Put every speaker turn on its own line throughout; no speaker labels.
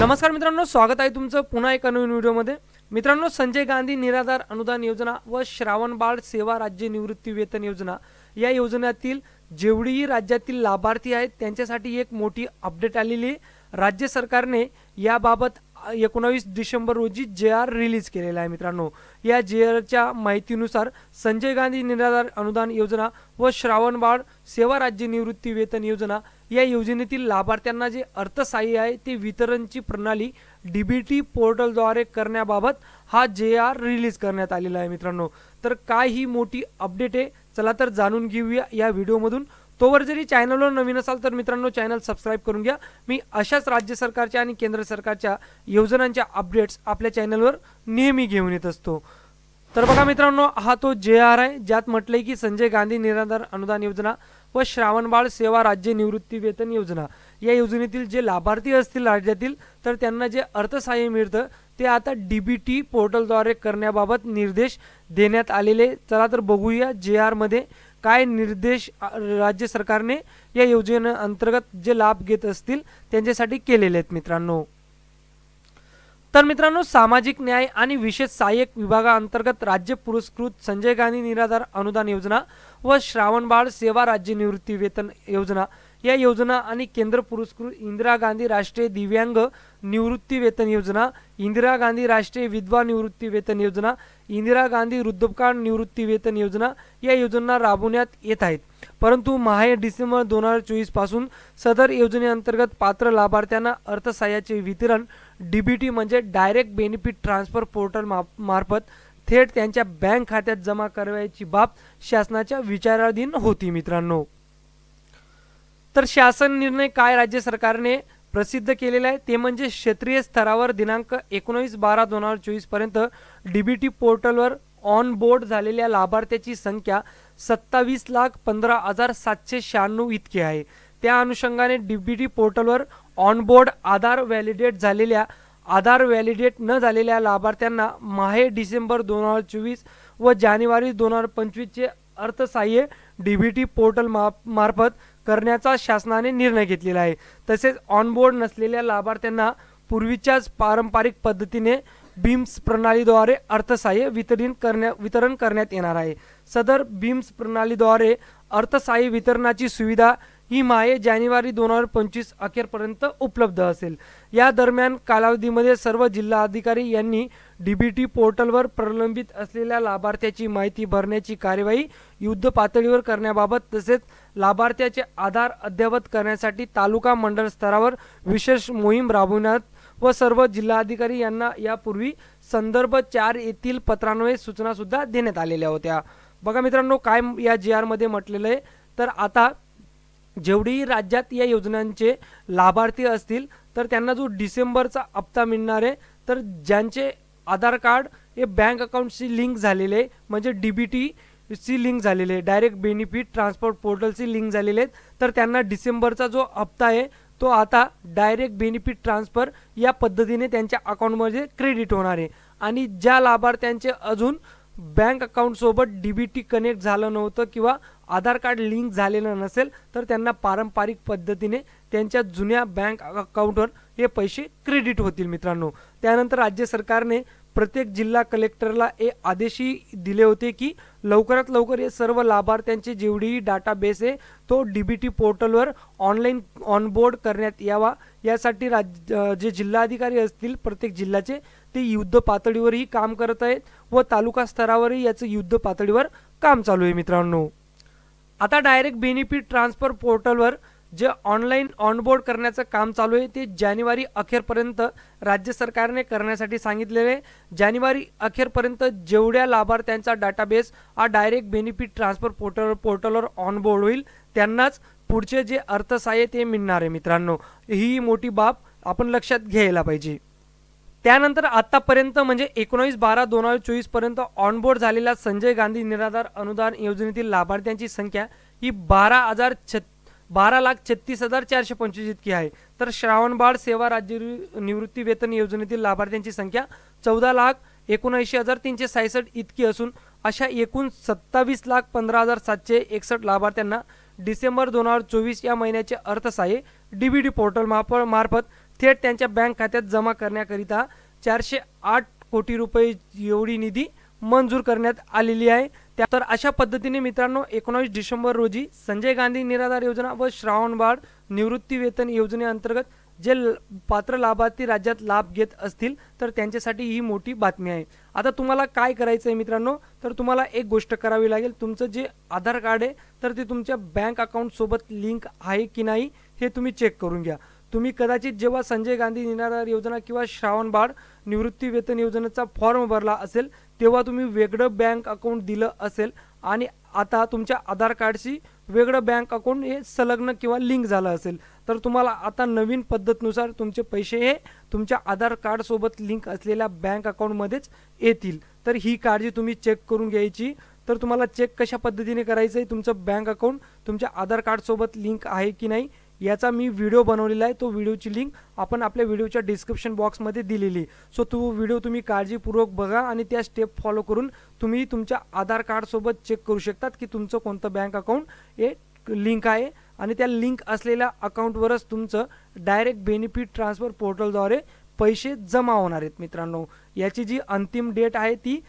नमस्कार मित्रांनो, स्वागत आहे तुमचं पुन्हा एका नवीन व्हिडिओमध्ये। मित्रांनो, संजय गांधी निराधार अनुदान योजना व श्रावण बाळ सेवा राज्य निवृत्ती वेतन योजना या योजनेतील जेवढीही राज्यातील लाभार्थी आहेत त्यांच्यासाठी एक मोठी अपडेट आलेली आहे। राज्य सरकारने याबाबत 19 डिसेंबर रोजी JR रिलीज केलेला आहे। मित्रांनो, या JRच्या माहितीनुसार संजय गांधी निराधार अनुदान योजना व श्रावण बाळ सेवा राज्य निवृत्ती वेतन योजना या योजनेतील लाभार्थ्यांना जे अर्थसहाय्य आहे ते वितरणची प्रणाली DBT पोर्टलद्वारे करण्याबाबत हा JR रिलीज करण्यात आलेला आहे। मित्रांनो, तर काय ही मोठी अपडेट आहे, चला तर जाणून घेऊया या व्हिडिओमधून। तोवर जरी चॅनलवर नवीन असाल तर मित्रांनो चॅनल सबस्क्राइब करून घ्या। मी अशाच राज्य सरकारच्या आणि केंद्र सरकारच्या योजनांच्या अपडेट्स आपल्या चॅनलवर नेहमी घेऊन येत असतो। तर बघा मित्रांनो, हा तो JR आहे ज्यात म्हटलंय की संजय गांधी निराधार अनुदान योजना व श्रावण बाळ सेवा राज्य निवृत्ती वेतन योजना या योजनेतील जे लाभार्थी असतील राज्यातील तर त्यांना जे अर्थसहाय्य मिळतं ते आता DBT पोर्टलद्वारे करण्याबाबत निर्देश देण्यात आलेले। चला तर बघूया JR मध्ये काय निर्देश राज्य सरकारने या योजनेअंतर्गत जे लाभ घेत असतील त्यांच्यासाठी केलेले आहेत। मित्रांनो, तर मित्रांनो, सामाजिक न्याय आणि विशेष सहाय्यक विभागाअंतर्गत राज्य पुरस्कृत संजय गांधी निराधार अनुदान योजना व श्रावण बाळ सेवा राज्य निवृत्ती वेतन योजना या योजना आणि केंद्र पुरस्कृत इंदिरा गांधी राष्ट्रीय दिव्यांग निवृत्ती वेतन योजना, इंदिरा गांधी राष्ट्रीय विधवा निवृत्ती वेतन योजना, इंदिरा गांधी वृद्धापकाळ निवृत्ती वेतन योजना या योजना राबवण्यात येत आहेत। परंतु डिसेंबर 2024 पासून सदर योजनेअंतर्गत पात्र लाभार्थ्यांना अर्थसहाय्याचे वितरण DBT म्हणजे डायरेक्ट बेनिफिट ट्रान्सफर पोर्टल मार्फत थेट त्यांच्या बँक खात्यात जमा करायची बाब शासनाच्या विचाराधीन होती। मित्रांनो, तर शासन निर्णय काय राज्य सरकारने प्रसिद्ध केलेला आहे ते म्हणजे क्षेत्रीय स्तरावर दिनांक 19/12/2024 पर्यंत DBT पोर्टलवर ऑन बोर्ड झालेल्या लाभार्थ्याची संख्या 27,15,796 इतकी आहे। त्या अनुषंगाने DBT पोर्टलवर ऑन बोर्ड आधार व्हॅलिडेट न झालेल्या लाभार्थ्यांना डिसेंबर 2024 व जानेवारी 2025 चे अर्थसहाय्य DBT पोर्टल मार्फत करण्याचा शासनाने निर्णय घेतलेला आहे। तसेच ऑन बोर्ड नसलेल्या लाभार्थ्यांना पूर्वीच्याच पारंपरिक पद्धतीने BIMS प्रणालीद्वारे अर्थसहाय्य वितरण करण्यात येणार आहे। सदर BIMS प्रणालीद्वारे अर्थसहाय्य वितरणाची सुविधा ही जानेवारी 2025 अखेरपर्यंत उपलब्ध असेल। या दरम्यान कालावधीमध्ये सर्व जिल्हाधिकारी यांनी DBT पोर्टलवर प्रलंबित असलेल्या लाभार्थ्याची माहिती भरण्याची कार्यवाही युद्ध पातळीवर करण्याबाबत तसेच लाभार्थ्याचे आधार अद्ययावत करण्यासाठी तालुका मंडळ स्तरावर विशेष मोहीम राबवण्यात व सर्व जिल्हाधिकारी यांना यापूर्वी संदर्भ 4 येथील पत्रान्वये सूचना सुद्धा देण्यात आलेल्या होत्या। बघा मित्रांनो, काय या JR मध्ये म्हटलेलं आहे, तर आता जेवढी राज्यात या योजनांचे लाभार्थी असतील तर त्यांना जो डिसेंबरचा हप्ता मिळणार आहे तर ज्यांचे आधार कार्ड हे बँक अकाउंटशी लिंक झालेले म्हणजे DBT ची लिंक झालेले डायरेक्ट बेनिफिट ट्रान्सपोर्ट पोर्टलची लिंक झालेले आहेत तर त्यांना डिसेंबरचा जो हप्ता आहे तो आता डायरेक्ट बेनिफिट ट्रान्सफर या पद्धतीने त्यांच्या अकाउंटमध्ये क्रेडिट होणार आहे। आणि ज्या लाभार्थ्यांचे अजून बँक अकाउंट सोबत DBT कनेक्ट झालं नव्हतं किंवा आधार कार्ड लिंक झालेलं नसेल तर त्यांना पारंपरिक पद्धतीने त्यांच्या जुन्या बँक अकाउंटवर हे पैसे क्रेडिट होतील। मित्रांनो, त्यानंतर राज्य सरकारने प्रत्येक जिल्हा कलेक्टरला हे आदेशही दिले होते की लवकरात लवकर हे सर्व लाभार्थ्यांचे जेवढीही डाटाबेस आहे तो DBT पोर्टलवर ऑनलाईन ऑनबोर्ड करण्यात यावा। यासाठी जे जिल्हाधिकारी असतील प्रत्येक जिल्ह्याचे ते युद्ध पातळीवरही काम करत आहेत व तालुका स्तरावरही याचं युद्ध पातळीवर काम चालू आहे। मित्रांनो, आता डायरेक्ट बेनिफिट ट्रान्सफर पोर्टलवर जे ऑनलाईन ऑनबोर्ड करण्याचं काम चालू आहे ते जानेवारी अखेरपर्यंत राज्य सरकारने करण्यासाठी सांगितलेले आहे। जानेवारी अखेरपर्यंत जेवढ्या लाभार्थ्यांचा डाटाबेस हा डायरेक्ट बेनिफिट ट्रान्सफर पोर्टलवर ऑनबोर्ड होईल त्यांनाच पुढचे जे अर्थसहाय्य ते मिळणार आहे। मित्रांनो, ही मोठी बाब आपण लक्षात घ्यायला पाहिजे। त्यानंतर आतापर्यंत म्हणजे 19/12/2024 पर्यंत ऑनबोर्ड झालेल्या संजय गांधी निराधार अनुदान योजनेतील लाभार्थ्यांची संख्या ही 12,36,425 इतकी आहे। तर श्रावण बाळ सेवा राज्य निवृत्ती वेतन योजनेतील लाभार्थ्यांची संख्या 14,79,366 इतकी असून अशा एकूण 27,15,761 लाभार्थ्यांना डिसेंबर 2024 या महिन्याचे अर्थसहाय्य DBT पोर्टल मार्फत थेट त्यांच्या बँक खात्यात जमा करण्याकरिता 408 कोटी रुपये एवढी निधी मंजूर करण्यात आलेली आहे। तर अशा पद्धतीने मित्रांनो 19 डिसेंबर रोजी संजय गांधी निराधार योजना व श्रावण बाळ निवृत्ती वेतन योजनेअंतर्गत जे पात्र लाभार्थी राज्यात लाभ घेत असतील तर त्यांच्यासाठी ही मोठी बातमी आहे। आता तुम्हाला काय करायचं आहे मित्रांनो, तर तुम्हाला एक गोष्ट करावी लागेल, तुमचं जे आधार कार्ड आहे तर ते तुमच्या बँक अकाउंट सोबत लिंक आहे की नाही हे तुम्ही चेक करून घ्या। तुम्ही कदाचित जेव्हा संजय गांधी निराधार योजना किंवा श्रावण बाळ निवृत्ती वेतन योजनेचा फॉर्म भरला असेल तेव्हा तुम्ही वेगळं बँक अकाउंट दिलं असेल आणि आता तुमच्या आधार कार्डशी वेगळं बँक अकाउंट हे संलग्न किंवा लिंक झालं असेल तर तुम्हाला आता नवीन पद्धतीनुसार तुमचे पैसे हे तुमच्या आधार कार्ड सोबत लिंक असलेल्या बँक अकाउंटमध्येच येतील। तर ही काळजी तुम्ही चेक करून घ्यायची। तर तुम्हाला चेक कशा पद्धतीने करायचं आहे, तुमचं बँक अकाउंट तुमच्या आधार कार्ड सोबत लिंक आहे की नाही याचा मी व्हिडिओ बनवलेला आहे, तो व्हिडिओची लिंक आपण आपल्या व्हिडिओच्या डिस्क्रिप्शन बॉक्समध्ये दिलेली आहे। सो तो व्हिडिओ तुम्ही काळजीपूर्वक बघा आणि त्या स्टेप फॉलो करून तुम्ही तुमच्या आधार कार्ड सोबत चेक करू शकतात की तुमचं कोणतं बँक अकाउंट हे लिंक आहे आणि त्या लिंक असलेल्या अकाउंटवरच तुमचं डायरेक्ट बेनिफिट ट्रान्सफर पोर्टलद्वारे पैसे जमा होणार आहेत। मित्रांनो याची जी अंतिम डेट आहे ती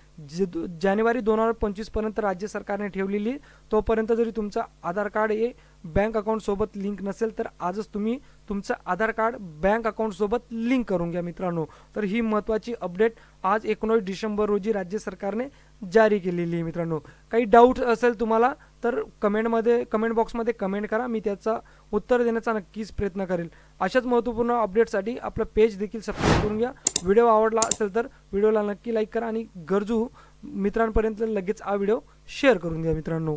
जानेवारी 2025 पर्यंत राज्य सरकारने ठेवलेली। तोपर्यंत जरी तुमचं आधार कार्ड हे बँक अकाउंट सोबत लिंक नसेल तर आजच तुम्ही तुमचं आधार कार्ड बँक अकाउंट सोबत लिंक करून घ्या मित्रांनो। तर ही महत्त्वाची अपडेट आज 19 डिसेंबर रोजी राज्य सरकारने जारी केलेली आहे। मित्रांनो काही डाऊट असेल तुम्हाला तर कमेंट बॉक्समध्ये कमेंट करा, मी त्याचा उत्तर देण्याचा नक्कीच प्रयत्न करेल। अशाच महत्त्वपूर्ण अपडेटसाठी आपलं पेज देखील सबस्क्राईब करून घ्या। व्हिडिओ आवडला असेल तर व्हिडिओला नक्की लाईक करा आणि गरजू मित्रांपर्यंत लगेच हा व्हिडिओ शेअर करून द्या मित्रांनो।